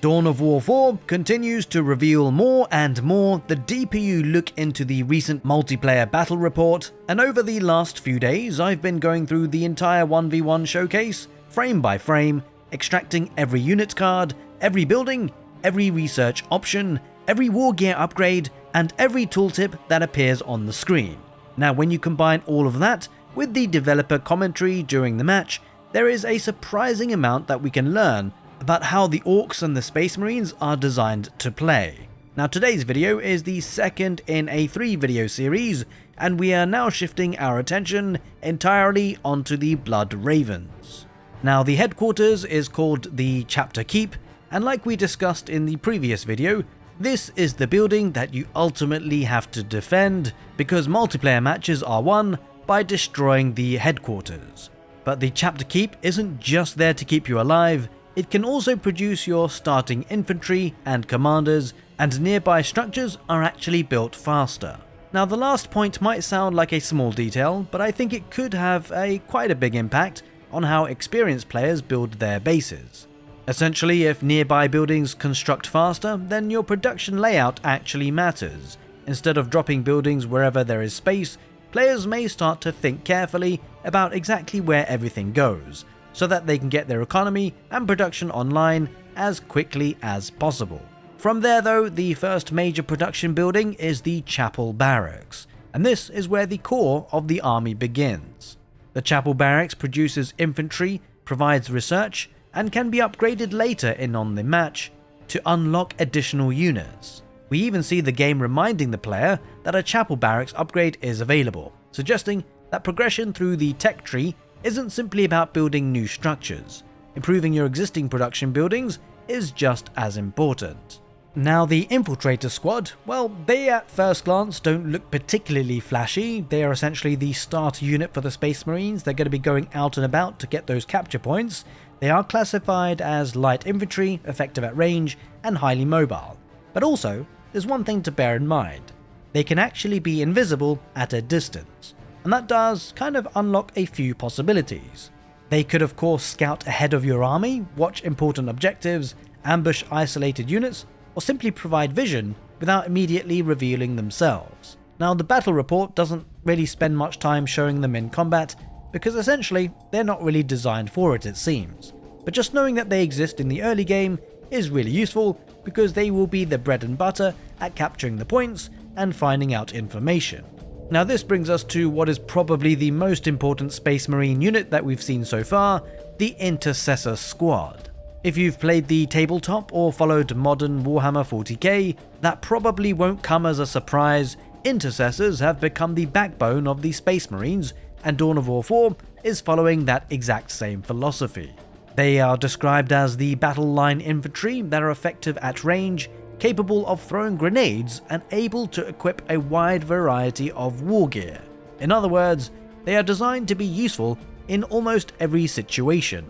Dawn of War 4 continues to reveal more and more the deeper you look into the recent multiplayer battle report, and over the last few days I've been going through the entire 1v1 showcase, frame by frame, extracting every unit card, every building, every research option, every wargear upgrade, and every tooltip that appears on the screen. Now when you combine all of that with the developer commentary during the match, there is a surprising amount that we can learn about how the Orcs and the Space Marines are designed to play. Now today's video is the second in a 3-video series, and we are now shifting our attention entirely onto the Blood Ravens. Now the headquarters is called the Chapter Keep, and like we discussed in the previous video, this is the building that you ultimately have to defend, because multiplayer matches are won by destroying the headquarters. But the Chapter Keep isn't just there to keep you alive, it can also produce your starting infantry and commanders, and nearby structures are actually built faster. Now the last point might sound like a small detail, but I think it could have quite a big impact on how experienced players build their bases. Essentially, if nearby buildings construct faster, then your production layout actually matters. Instead of dropping buildings wherever there is space, players may start to think carefully about exactly where everything goes, so that they can get their economy and production online as quickly as possible. From there though, the first major production building is the Chapel Barracks, and this is where the core of the army begins. The Chapel Barracks produces infantry, provides research, and can be upgraded later on the match to unlock additional units. We even see the game reminding the player that a Chapel Barracks upgrade is available, suggesting that progression through the tech tree isn't simply about building new structures. Improving your existing production buildings is just as important. Now the Infiltrator squad, well, they at first glance don't look particularly flashy. They are essentially the starter unit for the Space Marines. They're going to be going out and about to get those capture points. They are classified as light infantry, effective at range, and highly mobile. But also, there's one thing to bear in mind. They can actually be invisible at a distance, and that does kind of unlock a few possibilities. They could of course scout ahead of your army, watch important objectives, ambush isolated units, or simply provide vision without immediately revealing themselves. Now the battle report doesn't really spend much time showing them in combat, because essentially they're not really designed for it seems. But just knowing that they exist in the early game is really useful, because they will be the bread and butter at capturing the points and finding out information. Now this brings us to what is probably the most important Space Marine unit that we've seen so far, the Intercessor squad. If you've played the tabletop or followed modern Warhammer 40k, that probably won't come as a surprise. Intercessors have become the backbone of the Space Marines, and Dawn of War 4 is following that exact same philosophy. They are described as the battle line infantry that are effective at range, capable of throwing grenades, and able to equip a wide variety of wargear. In other words, they are designed to be useful in almost every situation.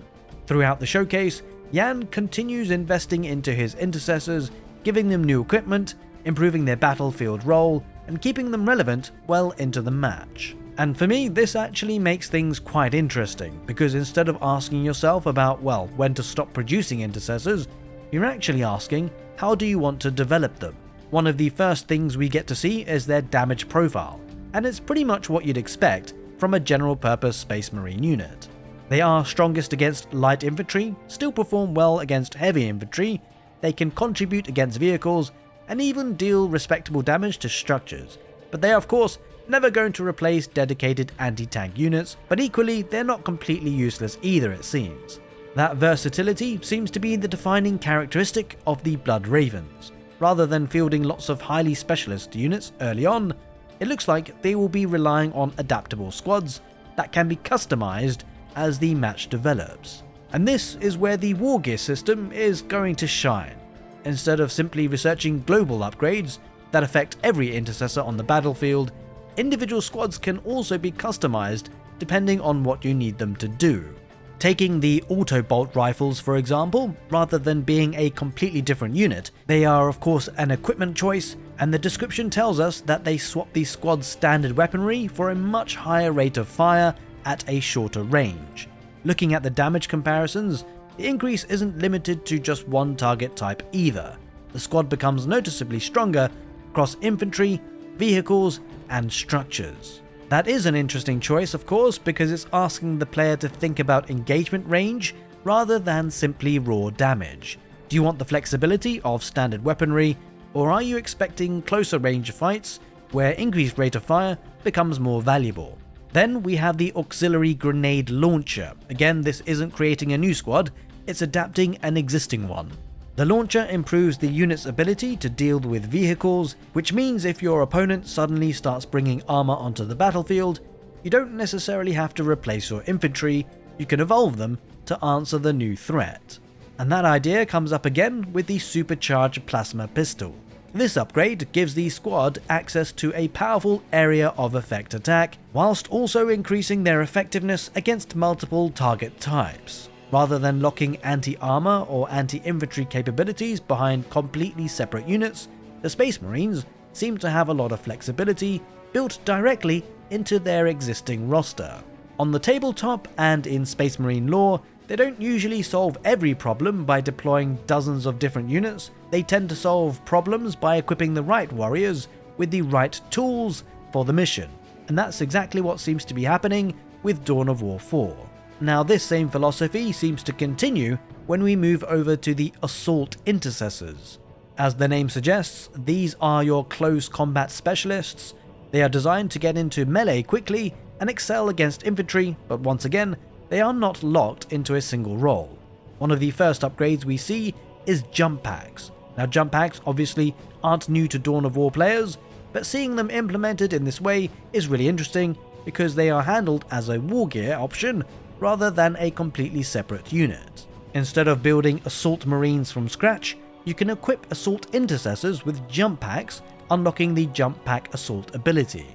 Throughout the showcase, Jan continues investing into his Intercessors, giving them new equipment, improving their battlefield role, and keeping them relevant well into the match. And for me, this actually makes things quite interesting, because instead of asking yourself about, well, when to stop producing Intercessors, you're actually asking, how do you want to develop them? One of the first things we get to see is their damage profile, and it's pretty much what you'd expect from a general purpose Space Marine unit. They are strongest against light infantry, still perform well against heavy infantry, they can contribute against vehicles, and even deal respectable damage to structures. But they are of course never going to replace dedicated anti-tank units, but equally they're not completely useless either it seems. That versatility seems to be the defining characteristic of the Blood Ravens. Rather than fielding lots of highly specialist units early on, it looks like they will be relying on adaptable squads that can be customized as the match develops. And this is where the wargear system is going to shine. Instead of simply researching global upgrades that affect every intercessor on the battlefield, individual squads can also be customized depending on what you need them to do. Taking the auto-bolt rifles for example, rather than being a completely different unit, they are of course an equipment choice, and the description tells us that they swap the squad's standard weaponry for a much higher rate of fire at a shorter range. Looking at the damage comparisons, the increase isn't limited to just one target type either. The squad becomes noticeably stronger across infantry, vehicles, and structures. That is an interesting choice, of course, because it's asking the player to think about engagement range rather than simply raw damage. Do you want the flexibility of standard weaponry, or are you expecting closer range fights where increased rate of fire becomes more valuable? Then we have the Auxiliary Grenade Launcher. Again, this isn't creating a new squad, it's adapting an existing one. The launcher improves the unit's ability to deal with vehicles, which means if your opponent suddenly starts bringing armor onto the battlefield, you don't necessarily have to replace your infantry, you can evolve them to answer the new threat. And that idea comes up again with the Supercharged Plasma Pistol. This upgrade gives the squad access to a powerful area of effect attack, whilst also increasing their effectiveness against multiple target types. Rather than locking anti-armor or anti-infantry capabilities behind completely separate units, the Space Marines seem to have a lot of flexibility built directly into their existing roster. On the tabletop and in Space Marine lore, they don't usually solve every problem by deploying dozens of different units, they tend to solve problems by equipping the right warriors with the right tools for the mission. And that's exactly what seems to be happening with Dawn of War 4. Now this same philosophy seems to continue when we move over to the Assault Intercessors. As the name suggests, these are your close combat specialists. They are designed to get into melee quickly and excel against infantry, but once again, they are not locked into a single role. One of the first upgrades we see is jump packs. Now jump packs obviously aren't new to Dawn of War players, but seeing them implemented in this way is really interesting because they are handled as a wargear option rather than a completely separate unit. Instead of building Assault Marines from scratch, you can equip Assault Intercessors with jump packs, unlocking the Jump Pack Assault ability.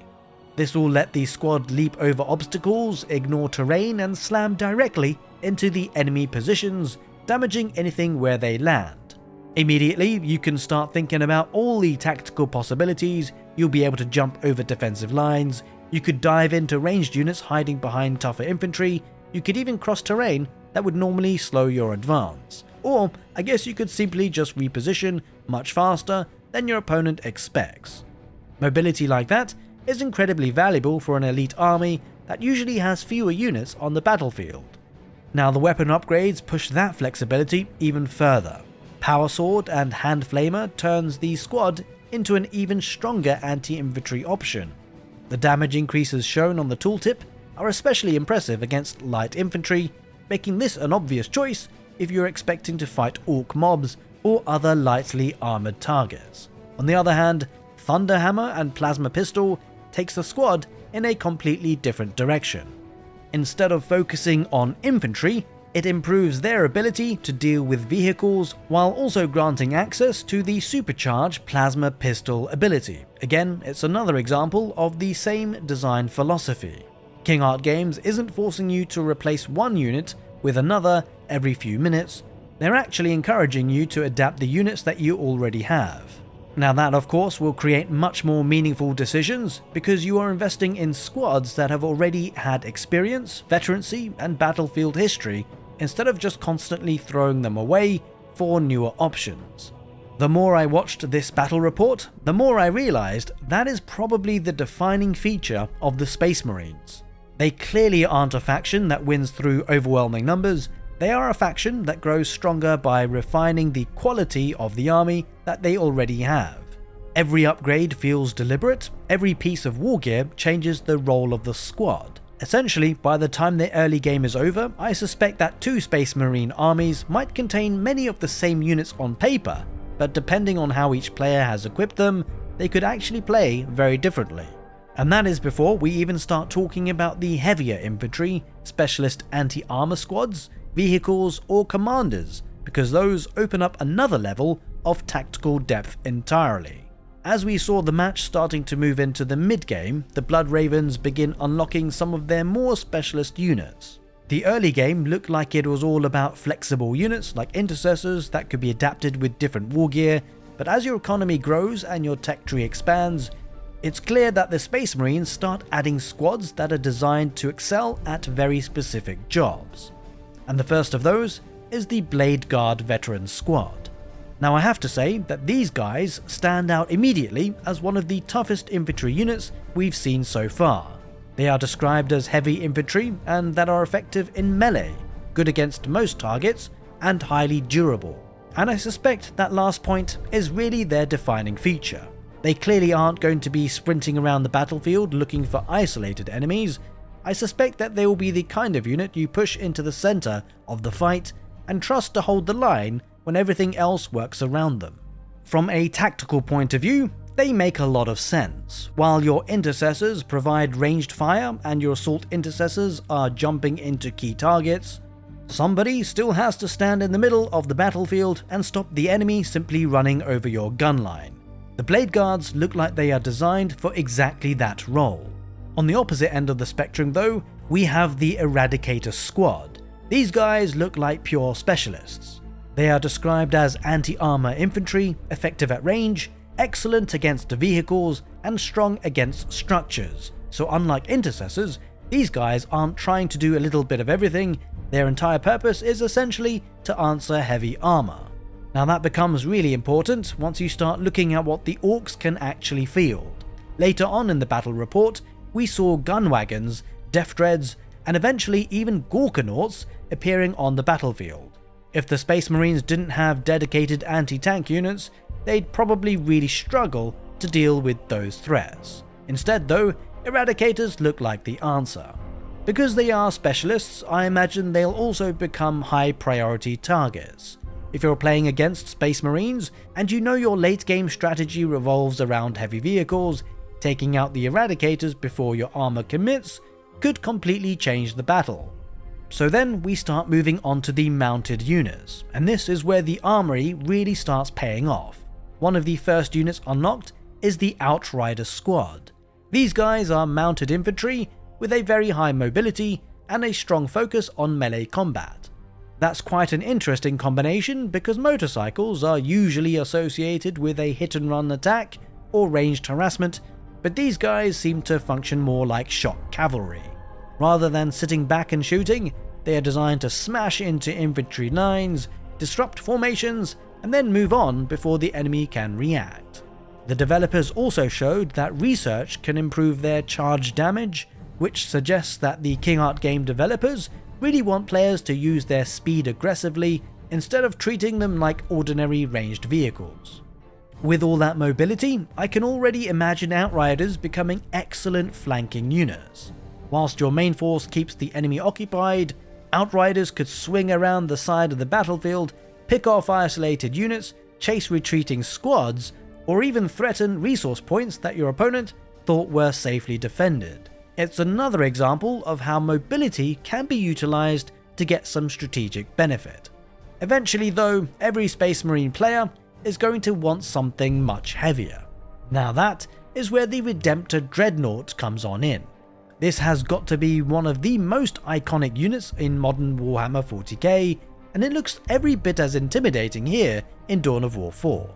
This will let the squad leap over obstacles, ignore terrain, and slam directly into the enemy positions, damaging anything where they land. Immediately, you can start thinking about all the tactical possibilities. You'll be able to jump over defensive lines, you could dive into ranged units hiding behind tougher infantry, you could even cross terrain that would normally slow your advance. Or, I guess you could simply just reposition much faster than your opponent expects. Mobility like that is incredibly valuable for an elite army that usually has fewer units on the battlefield. Now the weapon upgrades push that flexibility even further. Power Sword and Hand Flamer turns the squad into an even stronger anti-infantry option. The damage increases shown on the tooltip are especially impressive against light infantry, making this an obvious choice if you're expecting to fight orc mobs or other lightly armoured targets. On the other hand, Thunderhammer and Plasma Pistol takes the squad in a completely different direction. Instead of focusing on infantry, it improves their ability to deal with vehicles while also granting access to the Supercharged Plasma Pistol ability. Again, it's another example of the same design philosophy. King Art Games isn't forcing you to replace one unit with another every few minutes, they're actually encouraging you to adapt the units that you already have. Now that of course will create much more meaningful decisions because you are investing in squads that have already had experience, veterancy, and battlefield history instead of just constantly throwing them away for newer options. The more I watched this battle report, the more I realized that is probably the defining feature of the Space Marines. They clearly aren't a faction that wins through overwhelming numbers, they are a faction that grows stronger by refining the quality of the army that they already have. Every upgrade feels deliberate, every piece of wargear changes the role of the squad. Essentially, by the time the early game is over, I suspect that two Space Marine armies might contain many of the same units on paper, but depending on how each player has equipped them, they could actually play very differently. And that is before we even start talking about the heavier infantry, specialist anti-armor squads, vehicles, or commanders, because those open up another level of tactical depth entirely. As we saw the match starting to move into the mid-game, the Blood Ravens begin unlocking some of their more specialist units. The early game looked like it was all about flexible units like Intercessors that could be adapted with different wargear, but as your economy grows and your tech tree expands, it's clear that the Space Marines start adding squads that are designed to excel at very specific jobs. And the first of those is the Bladeguard Veterans squad. Now I have to say that these guys stand out immediately as one of the toughest infantry units we've seen so far. They are described as heavy infantry and that are effective in melee, good against most targets, and highly durable. And I suspect that last point is really their defining feature. They clearly aren't going to be sprinting around the battlefield looking for isolated enemies. I suspect that they will be the kind of unit you push into the center of the fight and trust to hold the line when everything else works around them. From a tactical point of view, they make a lot of sense. While your Intercessors provide ranged fire and your Assault Intercessors are jumping into key targets, somebody still has to stand in the middle of the battlefield and stop the enemy simply running over your gun line. The Blade Guards look like they are designed for exactly that role. On the opposite end of the spectrum though, we have the Eradicator squad. These guys look like pure specialists. They are described as anti-armor infantry, effective at range, excellent against vehicles, and strong against structures. So unlike Intercessors, these guys aren't trying to do a little bit of everything. Their entire purpose is essentially to answer heavy armor. Now that becomes really important once you start looking at what the orcs can actually field. Later on in the battle report, we saw gun wagons, death dreads, and eventually even Gorkanauts appearing on the battlefield. If the Space Marines didn't have dedicated anti-tank units, they'd probably really struggle to deal with those threats. Instead though, Eradicators look like the answer. Because they are specialists, I imagine they'll also become high priority targets. If you're playing against Space Marines and you know your late game strategy revolves around heavy vehicles, taking out the Eradicators before your armor commits could completely change the battle. So then we start moving on to the mounted units, and this is where the armory really starts paying off. One of the first units unlocked is the Outriders squad. These guys are mounted infantry with a very high mobility and a strong focus on melee combat. That's quite an interesting combination because motorcycles are usually associated with a hit-and-run attack or ranged harassment, but these guys seem to function more like shock cavalry. Rather than sitting back and shooting, they are designed to smash into infantry lines, disrupt formations, and then move on before the enemy can react. The developers also showed that research can improve their charge damage, which suggests that the King Art game developers really want players to use their speed aggressively instead of treating them like ordinary ranged vehicles. With all that mobility, I can already imagine Outriders becoming excellent flanking units. Whilst your main force keeps the enemy occupied, Outriders could swing around the side of the battlefield, pick off isolated units, chase retreating squads, or even threaten resource points that your opponent thought were safely defended. It's another example of how mobility can be utilized to get some strategic benefit. Eventually though, every Space Marine player is going to want something much heavier. Now that is where the Redemptor Dreadnought comes on in. This has got to be one of the most iconic units in modern Warhammer 40k, and it looks every bit as intimidating here in Dawn of War 4.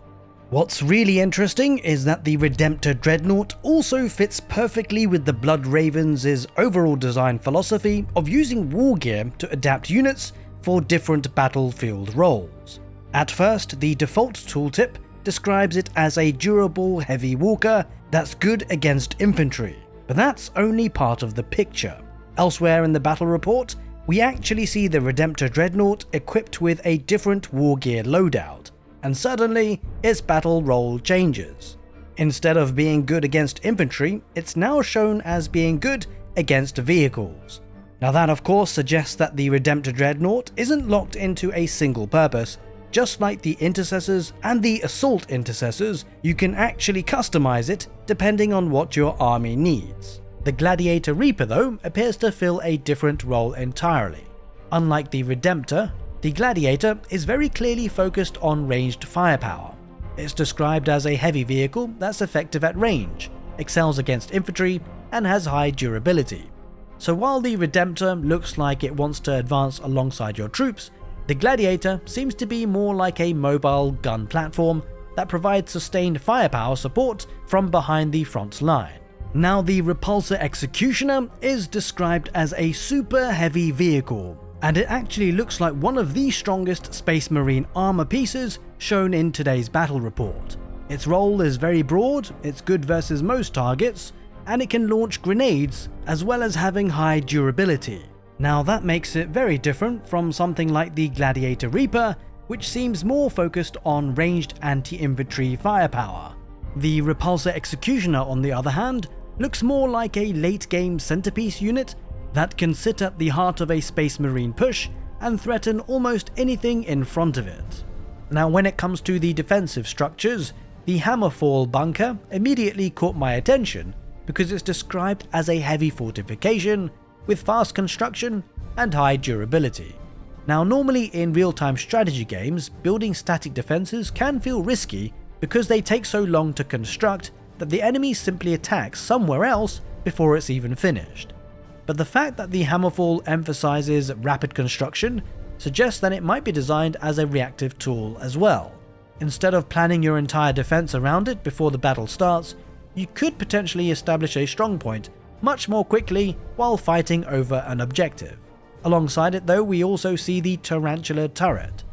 What's really interesting is that the Redemptor Dreadnought also fits perfectly with the Blood Ravens' overall design philosophy of using wargear to adapt units for different battlefield roles. At first, the default tooltip describes it as a durable heavy walker that's good against infantry, but that's only part of the picture. Elsewhere in the battle report, we actually see the Redemptor Dreadnought equipped with a different wargear loadout, and suddenly its battle role changes. Instead of being good against infantry, it's now shown as being good against vehicles. Now that of course suggests that the Redemptor Dreadnought isn't locked into a single purpose. Just like the Intercessors and the Assault Intercessors, you can actually customize it depending on what your army needs. The Gladiator Reaper though appears to fill a different role entirely. Unlike the Redemptor, the Gladiator is very clearly focused on ranged firepower. It's described as a heavy vehicle that's effective at range, excels against infantry, and has high durability. So while the Redemptor looks like it wants to advance alongside your troops, the Gladiator seems to be more like a mobile gun platform that provides sustained firepower support from behind the front line. Now the Repulsor Executioner is described as a super heavy vehicle. and it actually looks like one of the strongest Space Marine armor pieces shown in today's battle report. Its role is very broad, it's good versus most targets, and it can launch grenades as well as having high durability. Now that makes it very different from something like the Gladiator Reaper, which seems more focused on ranged anti-infantry firepower. The Repulsor Executioner, on the other hand, looks more like a late-game centerpiece unit that can sit at the heart of a Space Marine push and threaten almost anything in front of it. Now when it comes to the defensive structures, the Hammerfall bunker immediately caught my attention because it's described as a heavy fortification with fast construction and high durability. Now normally in real-time strategy games, building static defenses can feel risky because they take so long to construct that the enemy simply attacks somewhere else before it's even finished. But the fact that the Hammerfall emphasizes rapid construction suggests that it might be designed as a reactive tool as well. Instead of planning your entire defense around it before the battle starts, you could potentially establish a strong point much more quickly while fighting over an objective. Alongside it though, we also see the Tarantula turret.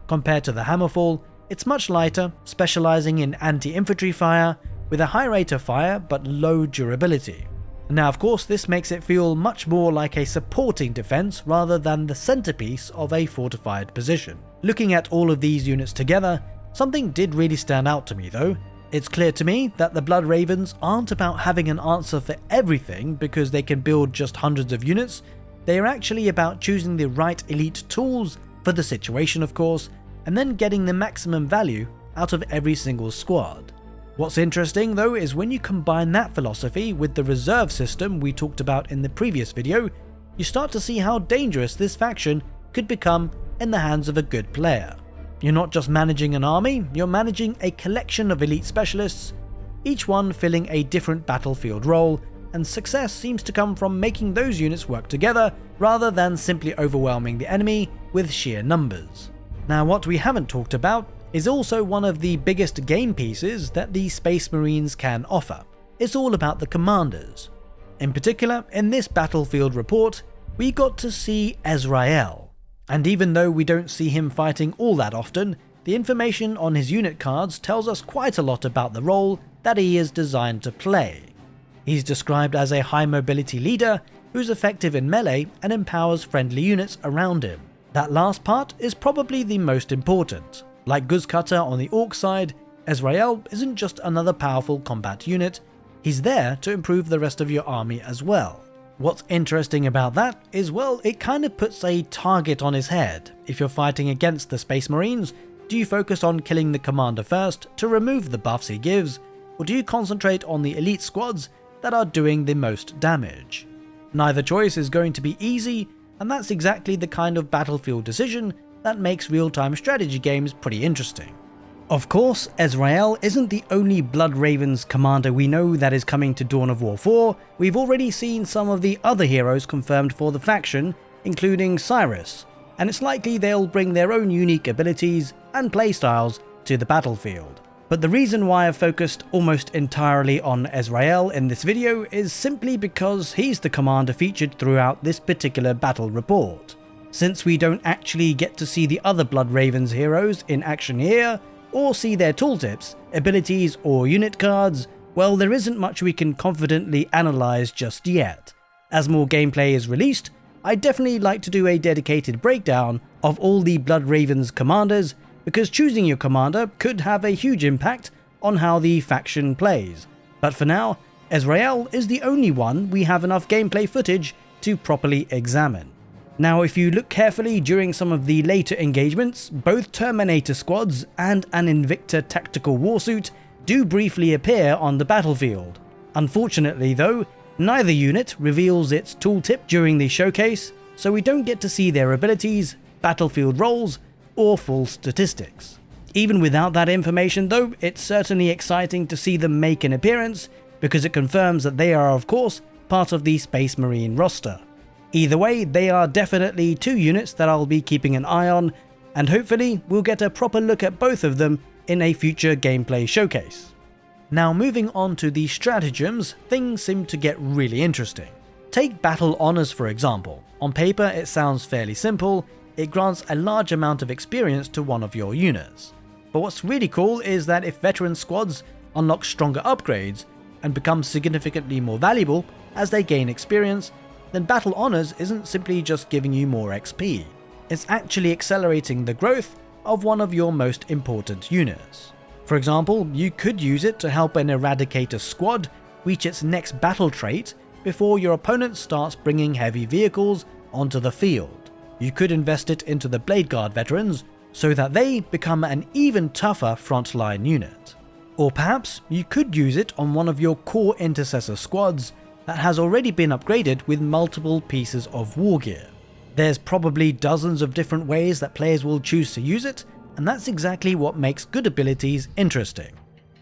Compared to the Hammerfall, it's much lighter, specializing in anti-infantry fire with a high rate of fire but low durability. Now of course this makes it feel much more like a supporting defense rather than the centerpiece of a fortified position. Looking at all of these units together, something did really stand out to me though. It's clear to me that the Blood Ravens aren't about having an answer for everything because they can build just hundreds of units. They are actually about choosing the right elite tools for the situation of course, and then getting the maximum value out of every single squad. What's interesting though is when you combine that philosophy with the reserve system we talked about in the previous video, you start to see how dangerous this faction could become in the hands of a good player. You're not just managing an army, you're managing a collection of elite specialists, each one filling a different battlefield role, and success seems to come from making those units work together rather than simply overwhelming the enemy with sheer numbers. Now what we haven't talked about is also one of the biggest game pieces that the Space Marines can offer. It's all about the commanders. In particular, in this battlefield report, we got to see Ezrael. And even though we don't see him fighting all that often, the information on his unit cards tells us quite a lot about the role that he is designed to play. He's described as a high mobility leader who's effective in melee and empowers friendly units around him. That last part is probably the most important. Like Guzcutter on the Orc side, Ezrael isn't just another powerful combat unit, he's there to improve the rest of your army as well. What's interesting about that is, well, it kind of puts a target on his head. If you're fighting against the Space Marines, do you focus on killing the commander first to remove the buffs he gives, or do you concentrate on the elite squads that are doing the most damage? Neither choice is going to be easy, and that's exactly the kind of battlefield decision that makes real-time strategy games pretty interesting. Of course, Ezrael isn't the only Blood Ravens commander we know that is coming to Dawn of War 4, we've already seen some of the other heroes confirmed for the faction, including Cyrus, and it's likely they'll bring their own unique abilities and playstyles to the battlefield. But the reason why I've focused almost entirely on Ezrael in this video is simply because he's the commander featured throughout this particular battle report. Since we don't actually get to see the other Blood Ravens heroes in action here, or see their tooltips, abilities or unit cards, well, there isn't much we can confidently analyze just yet. As more gameplay is released, I'd definitely like to do a dedicated breakdown of all the Blood Ravens commanders, because choosing your commander could have a huge impact on how the faction plays. But for now, Ezrael is the only one we have enough gameplay footage to properly examine. Now if you look carefully during some of the later engagements, both Terminator squads and an Invicta tactical warsuit do briefly appear on the battlefield. Unfortunately though, neither unit reveals its tooltip during the showcase, so we don't get to see their abilities, battlefield roles, or full statistics. Even without that information though, it's certainly exciting to see them make an appearance, because it confirms that they are of course part of the Space Marine roster. Either way, they are definitely two units that I'll be keeping an eye on, and hopefully we'll get a proper look at both of them in a future gameplay showcase. Now moving on to the stratagems, things seem to get really interesting. Take Battle Honors for example. On paper it sounds fairly simple, it grants a large amount of experience to one of your units. But what's really cool is that if veteran squads unlock stronger upgrades and become significantly more valuable as they gain experience, then Battle Honors isn't simply just giving you more XP, it's actually accelerating the growth of one of your most important units. For example, you could use it to help an Eradicator squad reach its next battle trait before your opponent starts bringing heavy vehicles onto the field. You could invest it into the Bladeguard Veterans so that they become an even tougher frontline unit. Or perhaps you could use it on one of your core Intercessor squads that has already been upgraded with multiple pieces of wargear. There's probably dozens of different ways that players will choose to use it, and that's exactly what makes good abilities interesting.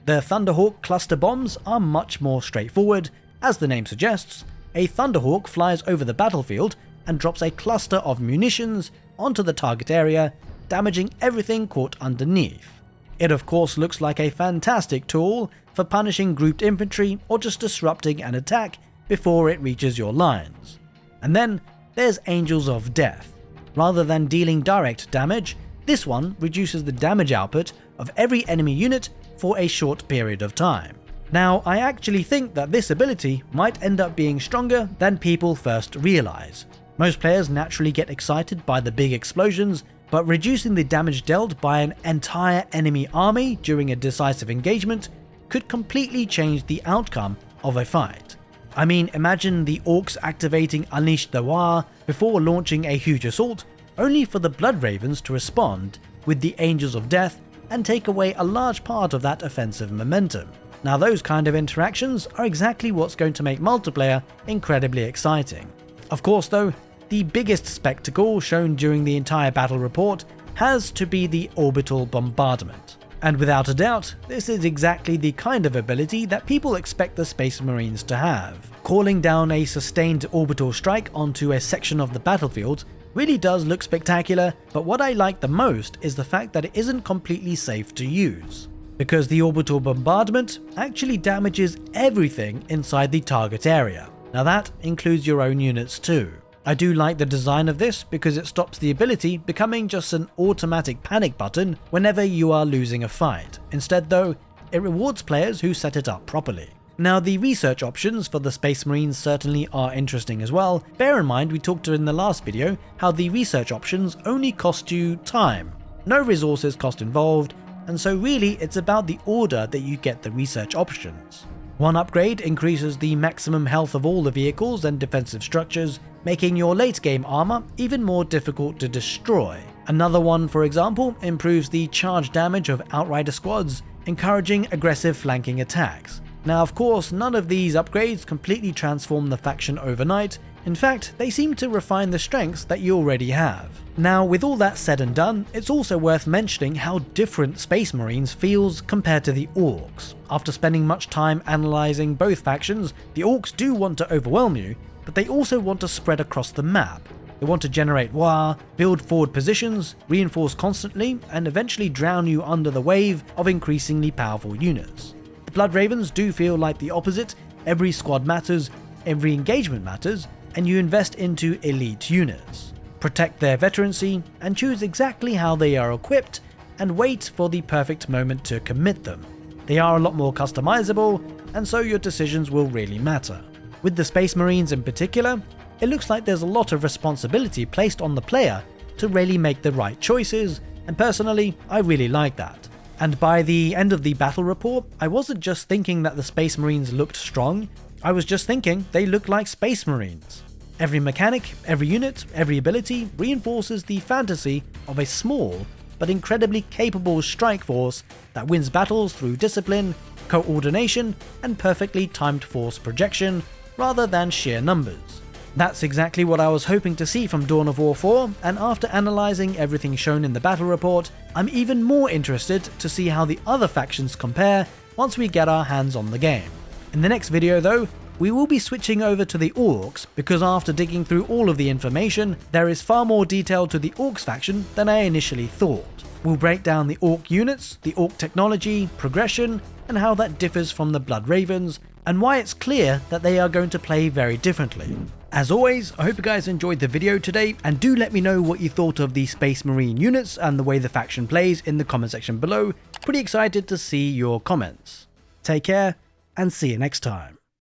The Thunderhawk cluster bombs are much more straightforward. As the name suggests, a Thunderhawk flies over the battlefield and drops a cluster of munitions onto the target area, damaging everything caught underneath. It of course looks like a fantastic tool for punishing grouped infantry or just disrupting an attack before it reaches your lines. And then there's Angels of Death. Rather than dealing direct damage, this one reduces the damage output of every enemy unit for a short period of time. Now, I actually think that this ability might end up being stronger than people first realize. Most players naturally get excited by the big explosions, but reducing the damage dealt by an entire enemy army during a decisive engagement could completely change the outcome of a fight. I mean, imagine the Orcs activating Unleash the War before launching a huge assault, only for the Blood Ravens to respond with the Angels of Death and take away a large part of that offensive momentum. Now those kind of interactions are exactly what's going to make multiplayer incredibly exciting. Of course though, the biggest spectacle shown during the entire battle report has to be the orbital bombardment. And without a doubt, this is exactly the kind of ability that people expect the Space Marines to have. Calling down a sustained orbital strike onto a section of the battlefield really does look spectacular, but what I like the most is the fact that it isn't completely safe to use, because the orbital bombardment actually damages everything inside the target area. Now that includes your own units too. I do like the design of this because it stops the ability becoming just an automatic panic button whenever you are losing a fight. Instead though, it rewards players who set it up properly. Now the research options for the Space Marines certainly are interesting as well. Bear in mind we talked in the last video how the research options only cost you time. No resources cost involved, and so really it's about the order that you get the research options. One upgrade increases the maximum health of all the vehicles and defensive structures, making your late game armor even more difficult to destroy. Another one, for example, improves the charge damage of Outrider squads, encouraging aggressive flanking attacks. Now of course, none of these upgrades completely transform the faction overnight. In fact, they seem to refine the strengths that you already have. Now with all that said and done, it's also worth mentioning how different Space Marines feels compared to the Orcs. After spending much time analysing both factions, the Orcs do want to overwhelm you, but they also want to spread across the map. They want to generate war, build forward positions, reinforce constantly, and eventually drown you under the wave of increasingly powerful units. The Blood Ravens do feel like the opposite. Every squad matters, every engagement matters, and you invest into elite units. Protect their veterancy, and choose exactly how they are equipped, and wait for the perfect moment to commit them. They are a lot more customizable, and so your decisions will really matter. With the Space Marines in particular, it looks like there's a lot of responsibility placed on the player to really make the right choices, and personally, I really like that. And by the end of the battle report, I wasn't just thinking that the Space Marines looked strong, I was just thinking they looked like Space Marines. Every mechanic, every unit, every ability reinforces the fantasy of a small but incredibly capable strike force that wins battles through discipline, coordination, and perfectly timed force projection rather than sheer numbers. That's exactly what I was hoping to see from Dawn of War 4, and after analysing everything shown in the battle report, I'm even more interested to see how the other factions compare once we get our hands on the game. In the next video though, we will be switching over to the Orcs, because after digging through all of the information, there is far more detail to the Orcs faction than I initially thought. We'll break down the Orc units, the Orc technology, progression, and how that differs from the Blood Ravens, and why it's clear that they are going to play very differently. As always, I hope you guys enjoyed the video today, and do let me know what you thought of the Space Marine units and the way the faction plays in the comment section below. Pretty excited to see your comments. Take care, and see you next time.